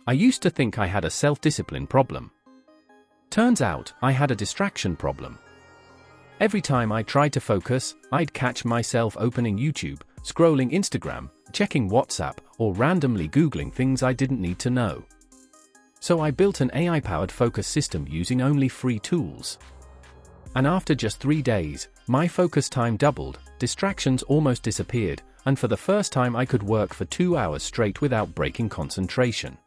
I used to think I had a self-discipline problem. Turns out, I had a distraction problem. Every time I tried to focus, I'd catch myself opening YouTube, scrolling Instagram, checking WhatsApp, or randomly Googling things I didn't need to know. So I built an AI-powered focus system using only free tools. And after just 3 days, my focus time doubled, distractions almost disappeared, and for the first time I could work for 2 hours straight without breaking concentration.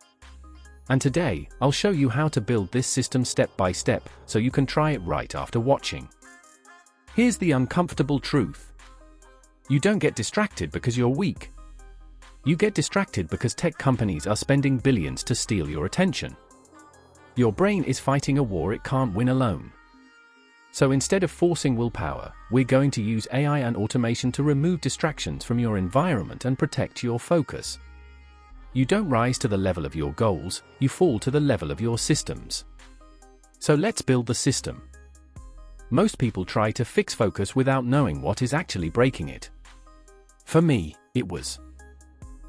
And today, I'll show you how to build this system step by step, so you can try it right after watching. Here's the uncomfortable truth. You don't get distracted because you're weak. You get distracted because tech companies are spending billions to steal your attention. Your brain is fighting a war it can't win alone. So instead of forcing willpower, we're going to use AI and automation to remove distractions from your environment and protect your focus. You don't rise to the level of your goals, you fall to the level of your systems. So let's build the system. Most people try to fix focus without knowing what is actually breaking it. For me, it was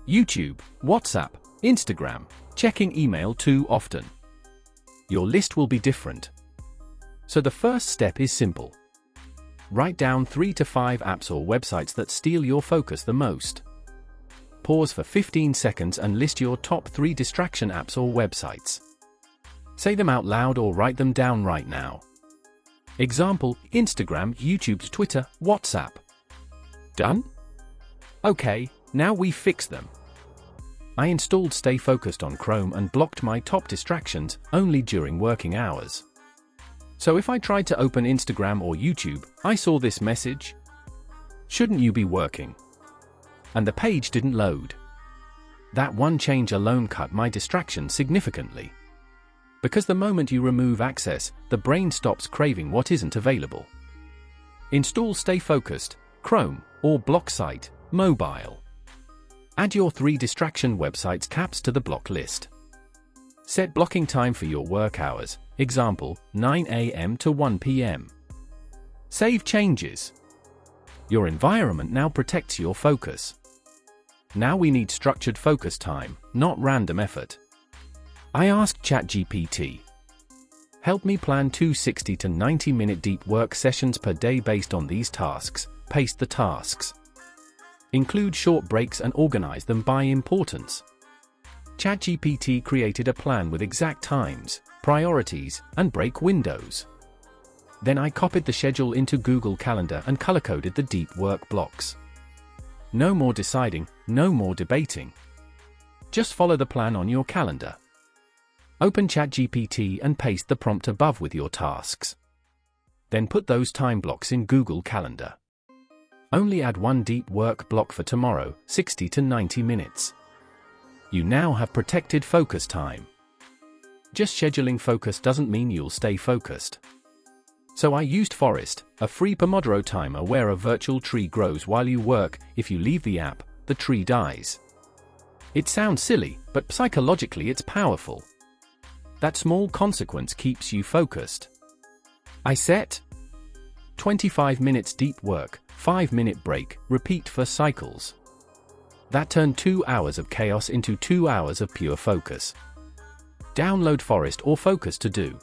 YouTube, WhatsApp, Instagram, checking email too often. Your list will be different. So the first step is simple. Write down 3 to 5 apps or websites that steal your focus the most. Pause for 15 seconds and list your top 3 distraction apps or websites. Say them out loud or write them down right now. Example: Instagram, YouTube, Twitter, WhatsApp. Done? Okay, now we fix them. I installed Stay Focused on Chrome and blocked my top distractions only during working hours. So if I tried to open Instagram or YouTube, I saw this message: "Shouldn't you be working?" And the page didn't load. That one change alone cut my distraction significantly. Because the moment you remove access, the brain stops craving what isn't available. Install Stay Focused, Chrome, or block site, mobile. Add your 3 distraction websites caps to the block list. Set blocking time for your work hours, example, 9 a.m. to 1 p.m. Save changes. Your environment now protects your focus. Now we need structured focus time, not random effort. I asked ChatGPT, help me plan 2 60 to 90-minute deep work sessions per day based on these tasks. Paste the tasks. Include short breaks and organize them by importance. ChatGPT created a plan with exact times, priorities, and break windows. Then I copied the schedule into Google Calendar and color-coded the deep work blocks. No more deciding, no more debating. Just follow the plan on your calendar. Open ChatGPT and paste the prompt above with your tasks. Then put those time blocks in Google Calendar. Only add 1 deep work block for tomorrow, 60 to 90 minutes. You now have protected focus time. Just scheduling focus doesn't mean you'll stay focused. So I used Forest, a free Pomodoro timer where a virtual tree grows while you work. If you leave the app, the tree dies. It sounds silly, but psychologically it's powerful. That small consequence keeps you focused. I set 25 minutes deep work, 5-minute break, repeat for cycles. That turned 2 hours of chaos into 2 hours of pure focus. Download Forest or Focus to do.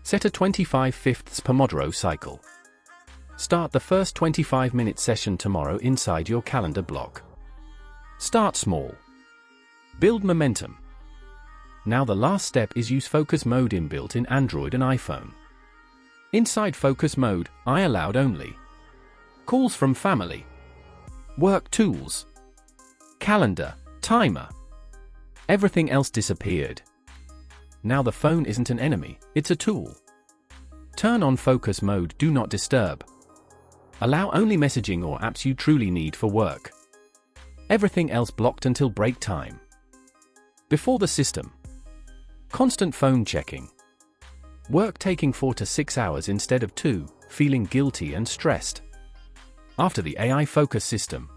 Set a 25/5 Pomodoro cycle. Start the first 25-minute session tomorrow inside your calendar block. Start small. Build momentum. Now the last step is use focus mode inbuilt in Android and iPhone. Inside focus mode, I allowed only calls from family, work tools, calendar, timer. Everything else disappeared. Now the phone isn't an enemy, it's a tool. Turn on focus mode do not disturb. Allow only messaging or apps you truly need for work. Everything else blocked until break time. Before the system. Constant phone checking. Work taking 4 to 6 hours instead of 2, feeling guilty and stressed. After the AI focus system.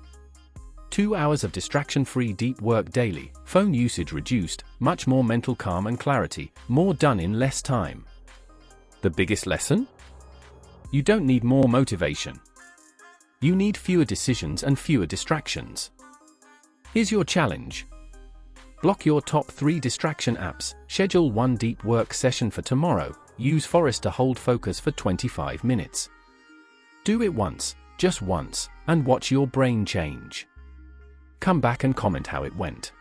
2 hours of distraction-free deep work daily, phone usage reduced, much more mental calm and clarity, more done in less time. The biggest lesson? You don't need more motivation. You need fewer decisions and fewer distractions. Here's your challenge. Block your top 3 distraction apps, schedule one deep work session for tomorrow, use Forest to hold focus for 25 minutes. Do it once, just once, and watch your brain change. Come back and comment how it went.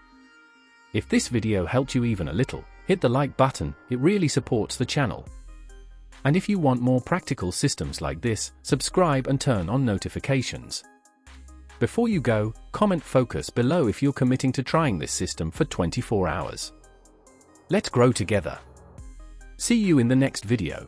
If this video helped you even a little, hit the like button, it really supports the channel. And if you want more practical systems like this, subscribe and turn on notifications. Before you go, comment focus below if you're committing to trying this system for 24 hours. Let's grow together. See you in the next video.